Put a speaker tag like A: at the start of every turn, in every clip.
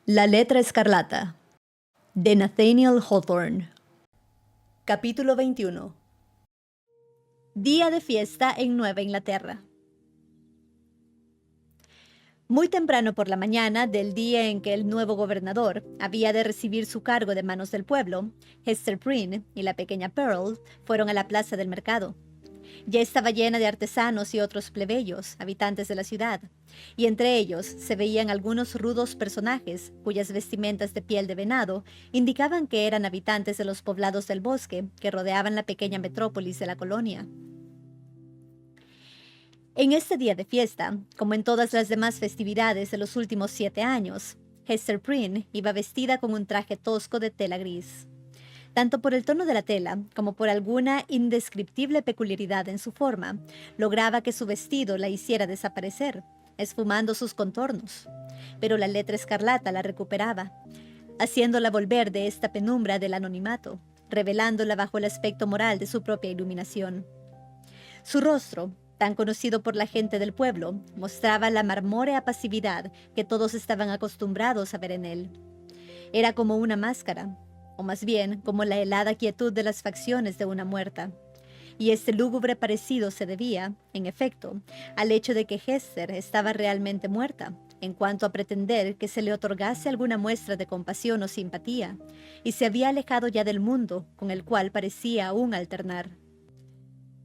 A: La letra escarlata, de Nathaniel Hawthorne. Capítulo 21. Día de fiesta en Nueva Inglaterra. Muy temprano por la mañana del día en que el nuevo gobernador había de recibir su cargo de manos del pueblo, Hester Prynne y la pequeña Pearl fueron a la plaza del mercado. Ya estaba llena de artesanos y otros plebeyos, habitantes de la ciudad, y entre ellos se veían algunos rudos personajes cuyas vestimentas de piel de venado indicaban que eran habitantes de los poblados del bosque que rodeaban la pequeña metrópolis de la colonia. En este día de fiesta, como en todas las demás festividades de los últimos 7 años, Hester Prynne iba vestida con un traje tosco de tela gris. Tanto por el tono de la tela como por alguna indescriptible peculiaridad en su forma, lograba que su vestido la hiciera desaparecer, esfumando sus contornos. Pero la letra escarlata la recuperaba, haciéndola volver de esta penumbra del anonimato, revelándola bajo el aspecto moral de su propia iluminación. Su rostro, tan conocido por la gente del pueblo, mostraba la marmórea pasividad que todos estaban acostumbrados a ver en él. Era como una máscara, o más bien como la helada quietud de las facciones de una muerta. Y este lúgubre parecido se debía, en efecto, al hecho de que Hester estaba realmente muerta, en cuanto a pretender que se le otorgase alguna muestra de compasión o simpatía, y se había alejado ya del mundo con el cual parecía aún alternar.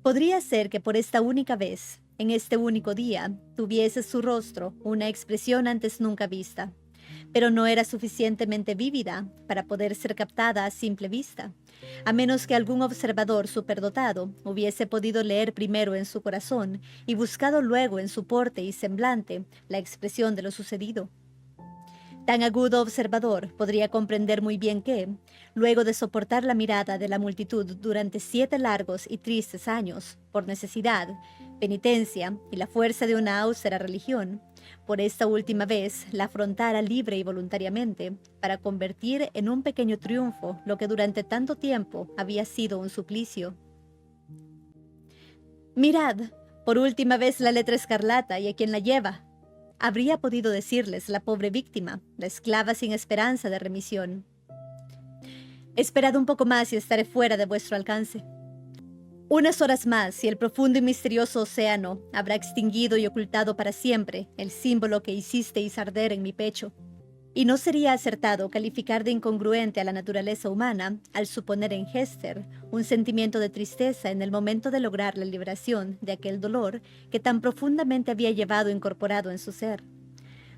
A: Podría ser que por esta única vez, en este único día, tuviese su rostro una expresión antes nunca vista, pero no era suficientemente vívida para poder ser captada a simple vista, a menos que algún observador superdotado hubiese podido leer primero en su corazón y buscado luego en su porte y semblante la expresión de lo sucedido. Tan agudo observador podría comprender muy bien que, luego de soportar la mirada de la multitud durante 7 largos y tristes años, por necesidad, penitencia y la fuerza de una austera religión, por esta última vez la afrontara libre y voluntariamente para convertir en un pequeño triunfo lo que durante tanto tiempo había sido un suplicio. «Mirad, por última vez la letra escarlata y a quien la lleva», habría podido decirles la pobre víctima, la esclava sin esperanza de remisión. «Esperad un poco más y estaré fuera de vuestro alcance. Unas horas más y el profundo y misterioso océano habrá extinguido y ocultado para siempre el símbolo que hicisteis arder en mi pecho. Y no sería acertado calificar de incongruente a la naturaleza humana al suponer en Hester un sentimiento de tristeza en el momento de lograr la liberación de aquel dolor que tan profundamente había llevado incorporado en su ser.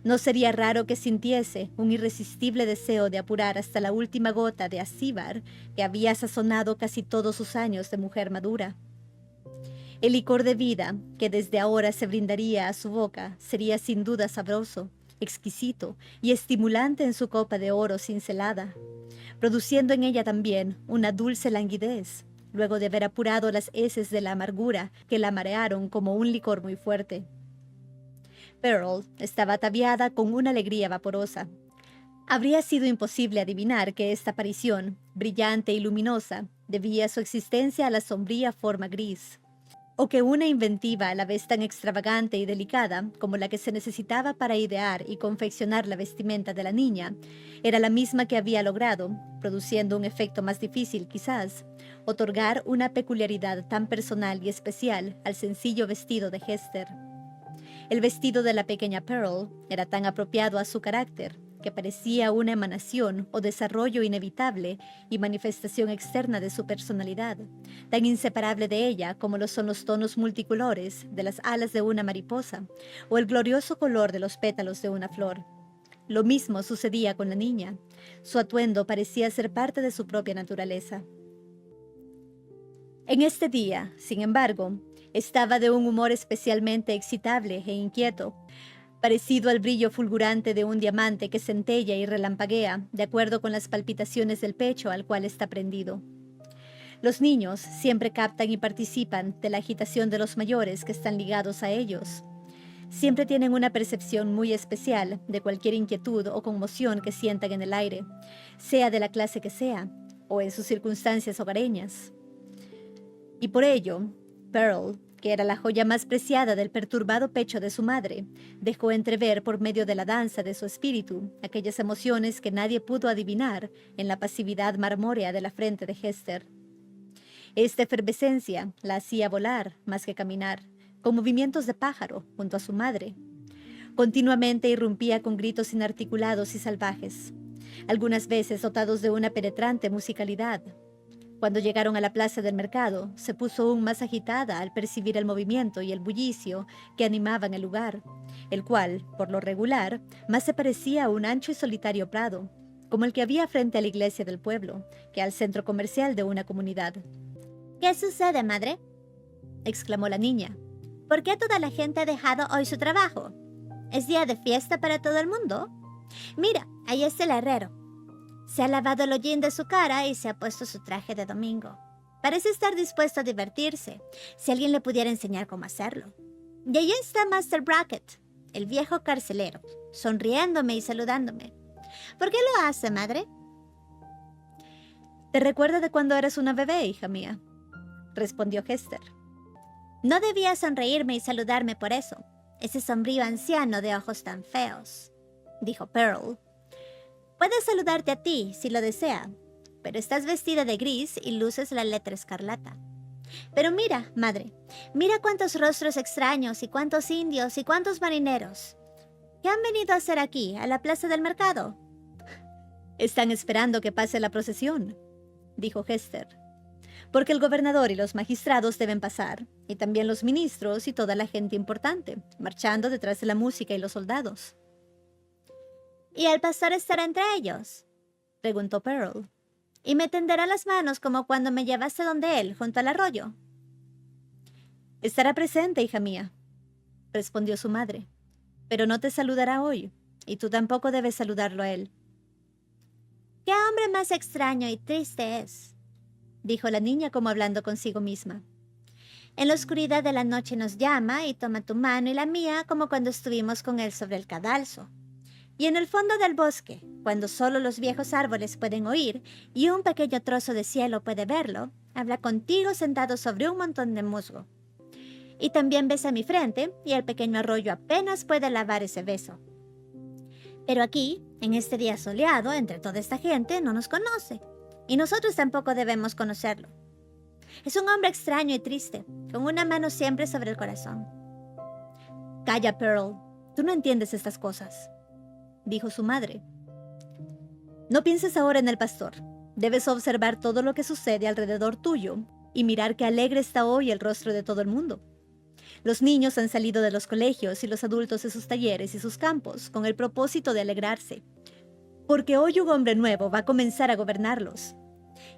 A: No sería raro que sintiese un irresistible deseo de apurar hasta la última gota de acíbar que había sazonado casi todos sus años de mujer madura. El licor de vida que desde ahora se brindaría a su boca sería sin duda sabroso, exquisito y estimulante en su copa de oro cincelada, produciendo en ella también una dulce languidez, luego de haber apurado las heces de la amargura que la marearon como un licor muy fuerte. Pearl estaba ataviada con una alegría vaporosa. Habría sido imposible adivinar que esta aparición, brillante y luminosa, debía su existencia a la sombría forma gris, o que una inventiva a la vez tan extravagante y delicada como la que se necesitaba para idear y confeccionar la vestimenta de la niña, era la misma que había logrado, produciendo un efecto más difícil quizás, otorgar una peculiaridad tan personal y especial al sencillo vestido de Hester. El vestido de la pequeña Pearl era tan apropiado a su carácter, que parecía una emanación o desarrollo inevitable y manifestación externa de su personalidad, tan inseparable de ella como lo son los tonos multicolores de las alas de una mariposa o el glorioso color de los pétalos de una flor. Lo mismo sucedía con la niña. Su atuendo parecía ser parte de su propia naturaleza. En este día, sin embargo, estaba de un humor especialmente excitable e inquieto, parecido al brillo fulgurante de un diamante que centella y relampaguea de acuerdo con las palpitaciones del pecho al cual está prendido. Los niños siempre captan y participan de la agitación de los mayores que están ligados a ellos. Siempre tienen una percepción muy especial de cualquier inquietud o conmoción que sientan en el aire, sea de la clase que sea, o en sus circunstancias hogareñas. Y por ello, Pearl que era la joya más preciada del perturbado pecho de su madre, dejó entrever por medio de la danza de su espíritu aquellas emociones que nadie pudo adivinar en la pasividad marmórea de la frente de Hester. Esta efervescencia la hacía volar más que caminar, con movimientos de pájaro junto a su madre. Continuamente irrumpía con gritos inarticulados y salvajes, algunas veces dotados de una penetrante musicalidad. Cuando llegaron a la plaza del mercado, se puso aún más agitada al percibir el movimiento y el bullicio que animaban el lugar, el cual, por lo regular, más se parecía a un ancho y solitario prado, como el que había frente a la iglesia del pueblo, que al centro comercial de una comunidad.
B: ¿Qué sucede, madre?,
A: exclamó la niña.
B: ¿Por qué toda la gente ha dejado hoy su trabajo? ¿Es día de fiesta para todo el mundo? Mira, ahí está el herrero. Se ha lavado el hollín de su cara y se ha puesto su traje de domingo. Parece estar dispuesto a divertirse, si alguien le pudiera enseñar cómo hacerlo. Y allí está Master Brackett, el viejo carcelero, sonriéndome y saludándome. ¿Por qué lo hace, madre?
A: «Te recuerda de cuando eras una bebé, hija mía», respondió Hester.
B: No debía sonreírme y saludarme por eso. Ese sombrío anciano de ojos tan feos, dijo Pearl. Puede saludarte a ti, si lo desea, pero estás vestida de gris y luces la letra escarlata. Pero mira, madre, mira cuántos rostros extraños y cuántos indios y cuántos marineros. ¿Qué han venido a hacer aquí, a la plaza del mercado?
A: «Están esperando que pase la procesión», dijo Hester, «porque el gobernador y los magistrados deben pasar, y también los ministros y toda la gente importante, marchando detrás de la música y los soldados».
B: ¿Y el pastor estará entre ellos?,
A: preguntó Pearl.
B: ¿Y me tenderá las manos como cuando me llevaste donde él, junto al arroyo?
A: «Estará presente, hija mía», respondió su madre, «pero no te saludará hoy, y tú tampoco debes saludarlo a él».
B: «¿Qué hombre más extraño y triste es?»,
A: dijo la niña como hablando consigo misma.
B: «En la oscuridad de la noche nos llama y toma tu mano y la mía como cuando estuvimos con él sobre el cadalso. Y en el fondo del bosque, cuando solo los viejos árboles pueden oír y un pequeño trozo de cielo puede verlo, habla contigo sentado sobre un montón de musgo. Y también besa mi frente y el pequeño arroyo apenas puede lavar ese beso. Pero aquí, en este día soleado, entre toda esta gente, no nos conoce. Y nosotros tampoco debemos conocerlo. Es un hombre extraño y triste, con una mano siempre sobre el corazón».
A: «Calla, Pearl. Tú no entiendes estas cosas», dijo su madre. «No pienses ahora en el pastor. Debes observar todo lo que sucede alrededor tuyo y mirar qué alegre está hoy el rostro de todo el mundo. Los niños han salido de los colegios y los adultos de sus talleres y sus campos con el propósito de alegrarse, porque hoy un hombre nuevo va a comenzar a gobernarlos.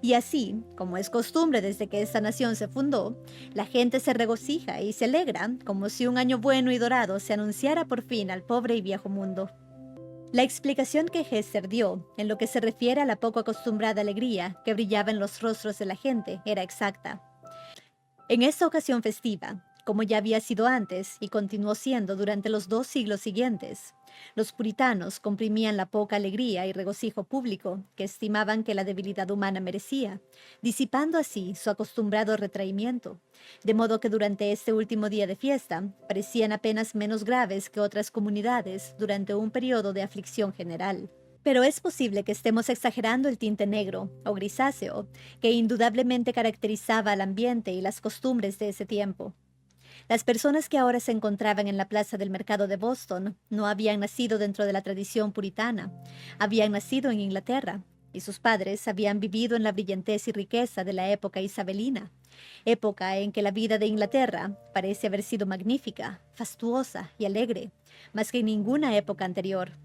A: Y así, como es costumbre desde que esta nación se fundó, la gente se regocija y se alegra como si un año bueno y dorado se anunciara por fin al pobre y viejo mundo». La explicación que Hester dio en lo que se refiere a la poco acostumbrada alegría que brillaba en los rostros de la gente era exacta. En esta ocasión festiva, como ya había sido antes y continuó siendo durante los 2 siglos siguientes, los puritanos comprimían la poca alegría y regocijo público que estimaban que la debilidad humana merecía, disipando así su acostumbrado retraimiento, de modo que durante este último día de fiesta parecían apenas menos graves que otras comunidades durante un periodo de aflicción general. Pero es posible que estemos exagerando el tinte negro o grisáceo que indudablemente caracterizaba al ambiente y las costumbres de ese tiempo. Las personas que ahora se encontraban en la plaza del mercado de Boston no habían nacido dentro de la tradición puritana, habían nacido en Inglaterra, y sus padres habían vivido en la brillantez y riqueza de la época isabelina, época en que la vida de Inglaterra parece haber sido magnífica, fastuosa y alegre, más que en ninguna época anterior.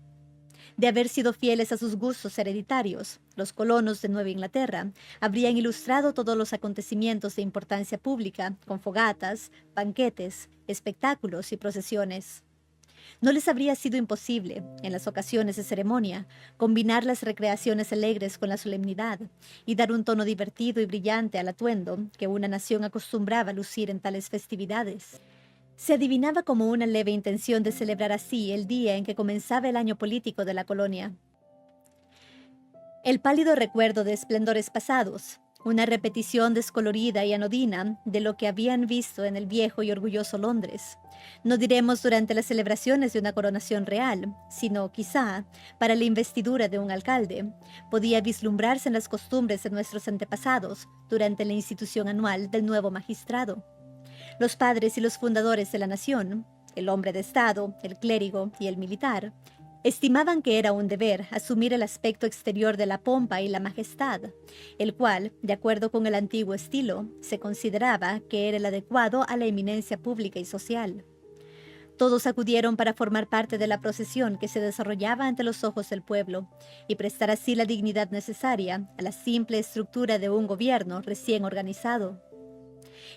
A: De haber sido fieles a sus gustos hereditarios, los colonos de Nueva Inglaterra habrían ilustrado todos los acontecimientos de importancia pública con fogatas, banquetes, espectáculos y procesiones. No les habría sido imposible, en las ocasiones de ceremonia, combinar las recreaciones alegres con la solemnidad y dar un tono divertido y brillante al atuendo que una nación acostumbraba a lucir en tales festividades. Se adivinaba como una leve intención de celebrar así el día en que comenzaba el año político de la colonia. El pálido recuerdo de esplendores pasados, una repetición descolorida y anodina de lo que habían visto en el viejo y orgulloso Londres. No diremos durante las celebraciones de una coronación real, sino quizá para la investidura de un alcalde. Podía vislumbrarse en las costumbres de nuestros antepasados durante la institución anual del nuevo magistrado. Los padres y los fundadores de la nación, el hombre de Estado, el clérigo y el militar, estimaban que era un deber asumir el aspecto exterior de la pompa y la majestad, el cual, de acuerdo con el antiguo estilo, se consideraba que era el adecuado a la eminencia pública y social. Todos acudieron para formar parte de la procesión que se desarrollaba ante los ojos del pueblo y prestar así la dignidad necesaria a la simple estructura de un gobierno recién organizado.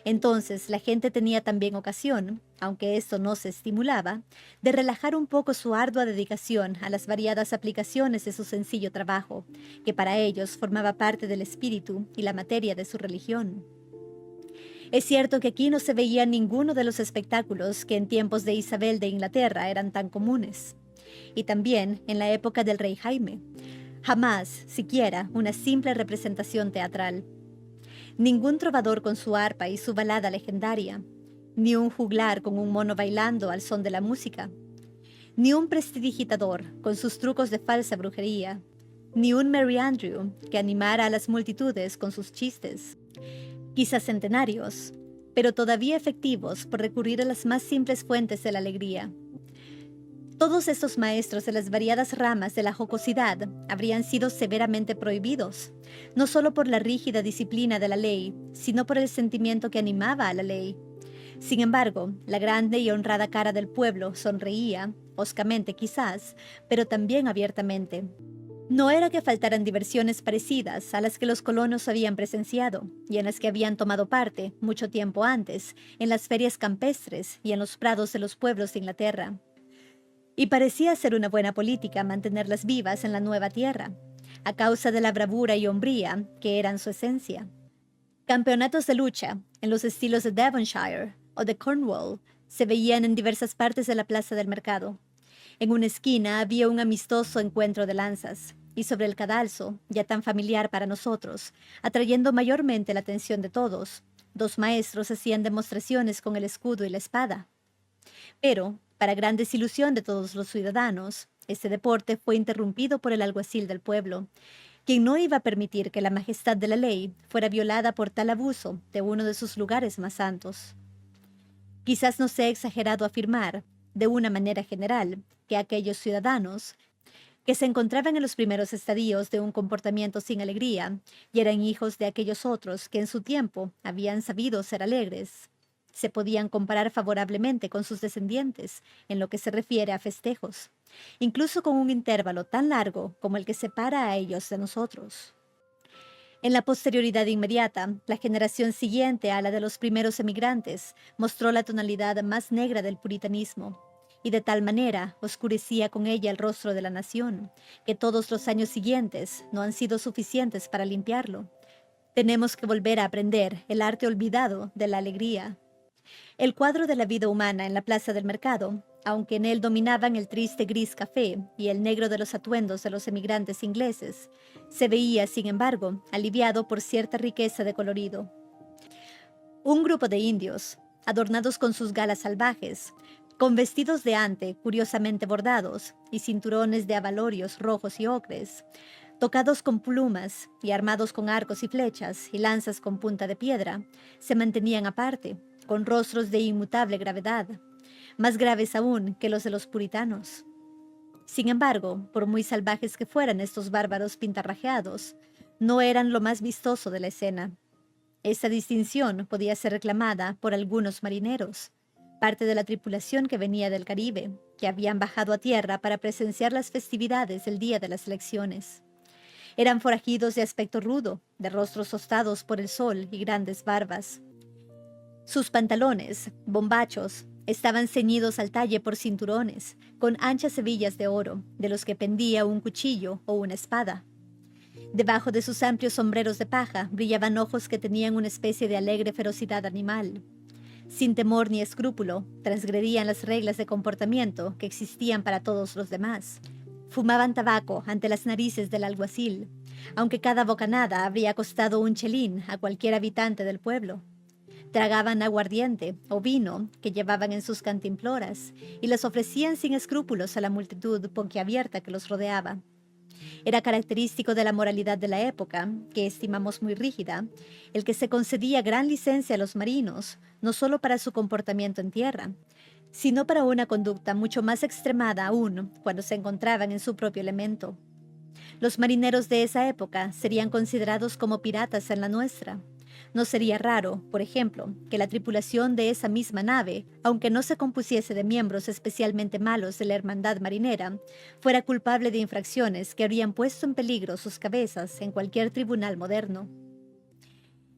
A: Entonces la gente tenía también ocasión, aunque esto no se estimulaba, de relajar un poco su ardua dedicación a las variadas aplicaciones de su sencillo trabajo, que para ellos formaba parte del espíritu y la materia de su religión. Es cierto que aquí no se veía ninguno de los espectáculos que en tiempos de Isabel de Inglaterra eran tan comunes, y también en la época del rey Jaime. Jamás, siquiera, una simple representación teatral. Ningún trovador con su arpa y su balada legendaria, ni un juglar con un mono bailando al son de la música, ni un prestidigitador con sus trucos de falsa brujería, ni un Merry Andrew que animara a las multitudes con sus chistes, quizás centenarios, pero todavía efectivos por recurrir a las más simples fuentes de la alegría. Todos estos maestros de las variadas ramas de la jocosidad habrían sido severamente prohibidos, no solo por la rígida disciplina de la ley, sino por el sentimiento que animaba a la ley. Sin embargo, la grande y honrada cara del pueblo sonreía, hoscamente quizás, pero también abiertamente. No era que faltaran diversiones parecidas a las que los colonos habían presenciado y en las que habían tomado parte, mucho tiempo antes, en las ferias campestres y en los prados de los pueblos de Inglaterra. Y parecía ser una buena política mantenerlas vivas en la nueva tierra, a causa de la bravura y hombría que eran su esencia. Campeonatos de lucha, en los estilos de Devonshire o de Cornwall, se veían en diversas partes de la plaza del mercado. En una esquina había un amistoso encuentro de lanzas, y sobre el cadalso, ya tan familiar para nosotros, atrayendo mayormente la atención de todos, dos maestros hacían demostraciones con el escudo y la espada. Pero, para gran desilusión de todos los ciudadanos, este deporte fue interrumpido por el alguacil del pueblo, quien no iba a permitir que la majestad de la ley fuera violada por tal abuso de uno de sus lugares más santos. Quizás no sea exagerado afirmar, de una manera general, que aquellos ciudadanos, que se encontraban en los primeros estadios de un comportamiento sin alegría, y eran hijos de aquellos otros que en su tiempo habían sabido ser alegres, se podían comparar favorablemente con sus descendientes en lo que se refiere a festejos, incluso con un intervalo tan largo como el que separa a ellos de nosotros. En la posterioridad inmediata, la generación siguiente a la de los primeros emigrantes mostró la tonalidad más negra del puritanismo, y de tal manera oscurecía con ella el rostro de la nación, que todos los años siguientes no han sido suficientes para limpiarlo. Tenemos que volver a aprender el arte olvidado de la alegría. El cuadro de la vida humana en la plaza del mercado, aunque en él dominaban el triste gris café y el negro de los atuendos de los emigrantes ingleses, se veía, sin embargo, aliviado por cierta riqueza de colorido. Un grupo de indios, adornados con sus galas salvajes, con vestidos de ante curiosamente bordados y cinturones de abalorios rojos y ocres, tocados con plumas y armados con arcos y flechas y lanzas con punta de piedra, se mantenían aparte, con rostros de inmutable gravedad, más graves aún que los de los puritanos. Sin embargo, por muy salvajes que fueran estos bárbaros pintarrajeados, no eran lo más vistoso de la escena. Esta distinción podía ser reclamada por algunos marineros, parte de la tripulación que venía del Caribe, que habían bajado a tierra para presenciar las festividades del día de las elecciones. Eran forajidos de aspecto rudo, de rostros tostados por el sol y grandes barbas. Sus pantalones, bombachos, estaban ceñidos al talle por cinturones, con anchas hebillas de oro, de los que pendía un cuchillo o una espada. Debajo de sus amplios sombreros de paja brillaban ojos que tenían una especie de alegre ferocidad animal. Sin temor ni escrúpulo, transgredían las reglas de comportamiento que existían para todos los demás. Fumaban tabaco ante las narices del alguacil, aunque cada bocanada habría costado un chelín a cualquier habitante del pueblo. Tragaban aguardiente o vino que llevaban en sus cantimploras y les ofrecían sin escrúpulos a la multitud boquiabierta que los rodeaba. Era característico de la moralidad de la época, que estimamos muy rígida, el que se concedía gran licencia a los marinos, no solo para su comportamiento en tierra, sino para una conducta mucho más extremada aún cuando se encontraban en su propio elemento. Los marineros de esa época serían considerados como piratas en la nuestra. No sería raro, por ejemplo, que la tripulación de esa misma nave, aunque no se compusiese de miembros especialmente malos de la hermandad marinera, fuera culpable de infracciones que habrían puesto en peligro sus cabezas en cualquier tribunal moderno.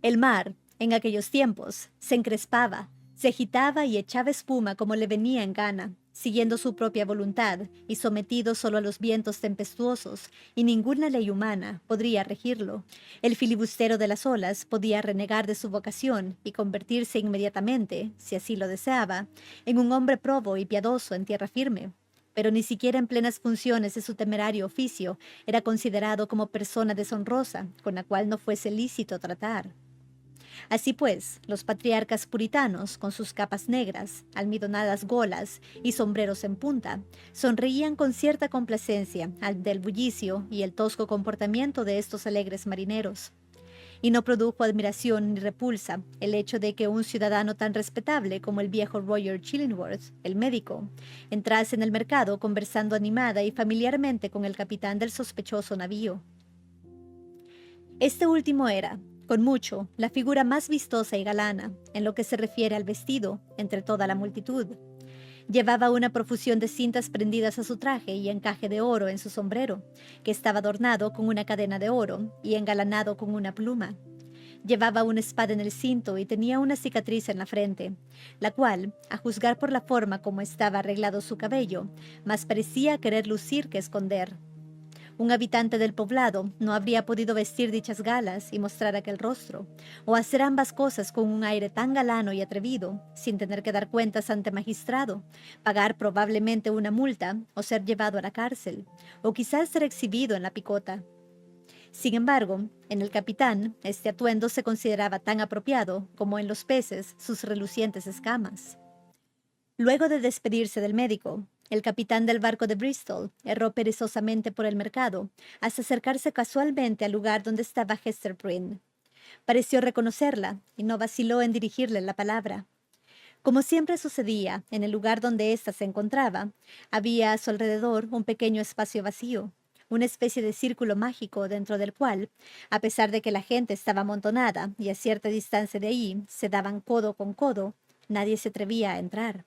A: El mar, en aquellos tiempos, se encrespaba, se agitaba y echaba espuma como le venía en gana, siguiendo su propia voluntad y sometido solo a los vientos tempestuosos, y ninguna ley humana podría regirlo. El filibustero de las olas podía renegar de su vocación y convertirse inmediatamente, si así lo deseaba, en un hombre probo y piadoso en tierra firme. Pero ni siquiera en plenas funciones de su temerario oficio era considerado como persona deshonrosa, con la cual no fuese lícito tratar. Así pues, los patriarcas puritanos, con sus capas negras, almidonadas golas y sombreros en punta, sonreían con cierta complacencia ante el bullicio y el tosco comportamiento de estos alegres marineros. Y no produjo admiración ni repulsa el hecho de que un ciudadano tan respetable como el viejo Roger Chillingworth, el médico, entrase en el mercado conversando animada y familiarmente con el capitán del sospechoso navío. Este último era, con mucho, la figura más vistosa y galana, en lo que se refiere al vestido, entre toda la multitud. Llevaba una profusión de cintas prendidas a su traje y encaje de oro en su sombrero, que estaba adornado con una cadena de oro y engalanado con una pluma. Llevaba una espada en el cinto y tenía una cicatriz en la frente, la cual, a juzgar por la forma como estaba arreglado su cabello, más parecía querer lucir que esconder. Un habitante del poblado no habría podido vestir dichas galas y mostrar aquel rostro, o hacer ambas cosas con un aire tan galano y atrevido, sin tener que dar cuentas ante magistrado, pagar probablemente una multa o ser llevado a la cárcel, o quizás ser exhibido en la picota. Sin embargo, en el capitán, este atuendo se consideraba tan apropiado como en los peces sus relucientes escamas. Luego de despedirse del médico, el capitán del barco de Bristol erró perezosamente por el mercado hasta acercarse casualmente al lugar donde estaba Hester Prynne. Pareció reconocerla y no vaciló en dirigirle la palabra. Como siempre sucedía en el lugar donde ésta se encontraba, había a su alrededor un pequeño espacio vacío, una especie de círculo mágico dentro del cual, a pesar de que la gente estaba amontonada y a cierta distancia de ahí se daban codo con codo, nadie se atrevía a entrar.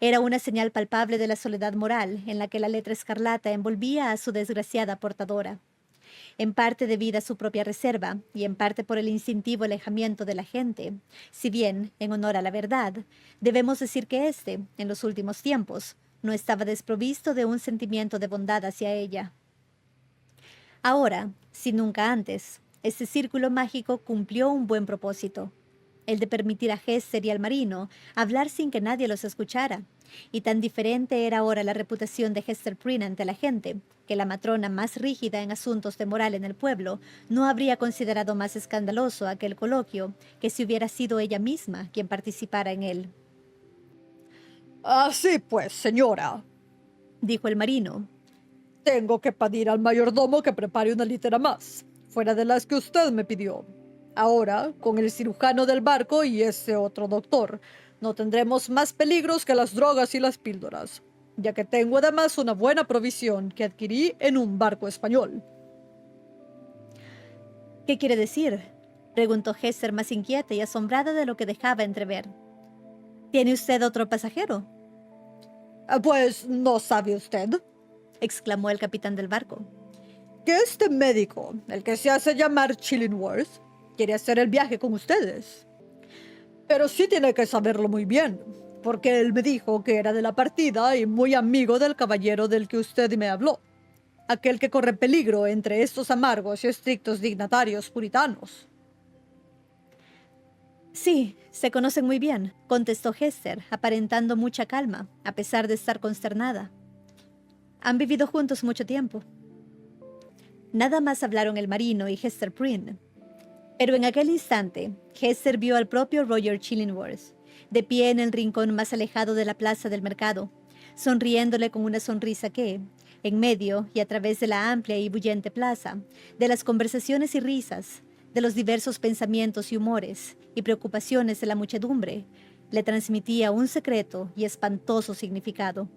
A: Era una señal palpable de la soledad moral en la que la letra escarlata envolvía a su desgraciada portadora. En parte debida a su propia reserva y en parte por el instintivo alejamiento de la gente, si bien, en honor a la verdad, debemos decir que éste, en los últimos tiempos, no estaba desprovisto de un sentimiento de bondad hacia ella. Ahora, si nunca antes, este círculo mágico cumplió un buen propósito, el de permitir a Hester y al marino hablar sin que nadie los escuchara, y tan diferente era ahora la reputación de Hester Prynne ante la gente, que la matrona más rígida en asuntos de moral en el pueblo no habría considerado más escandaloso aquel coloquio que si hubiera sido ella misma quien participara en él.
C: Así pues, señora,
A: Dijo el marino.
C: tengo que pedir al mayordomo que prepare una litera más, fuera de las que usted me pidió. Ahora, con el cirujano del barco y ese otro doctor, no tendremos más peligros que las drogas y las píldoras, ya que tengo además una buena provisión que adquirí en un barco español.
A: ¿Qué quiere decir? Preguntó Hester más inquieta y asombrada de lo que dejaba entrever. ¿Tiene usted otro pasajero?
C: Pues, ¿no sabe usted
A: Exclamó el capitán del barco.
C: que este médico, el que se hace llamar Chillingworth, quiere hacer el viaje con ustedes? Pero sí tiene que saberlo muy bien, porque él me dijo que era de la partida y muy amigo del caballero del que usted me habló, aquel que corre peligro entre estos amargos y estrictos dignatarios puritanos.
A: Sí, se conocen muy bien, contestó Hester, aparentando mucha calma, a pesar de estar consternada. Han vivido juntos mucho tiempo. Nada más hablaron el marino y Hester Prynne. Pero en aquel instante, Hester vio al propio Roger Chillingworth, de pie en el rincón más alejado de la plaza del mercado, sonriéndole con una sonrisa que, en medio y a través de la amplia y bullente plaza, de las conversaciones y risas, de los diversos pensamientos y humores y preocupaciones de la muchedumbre, le transmitía un secreto y espantoso significado.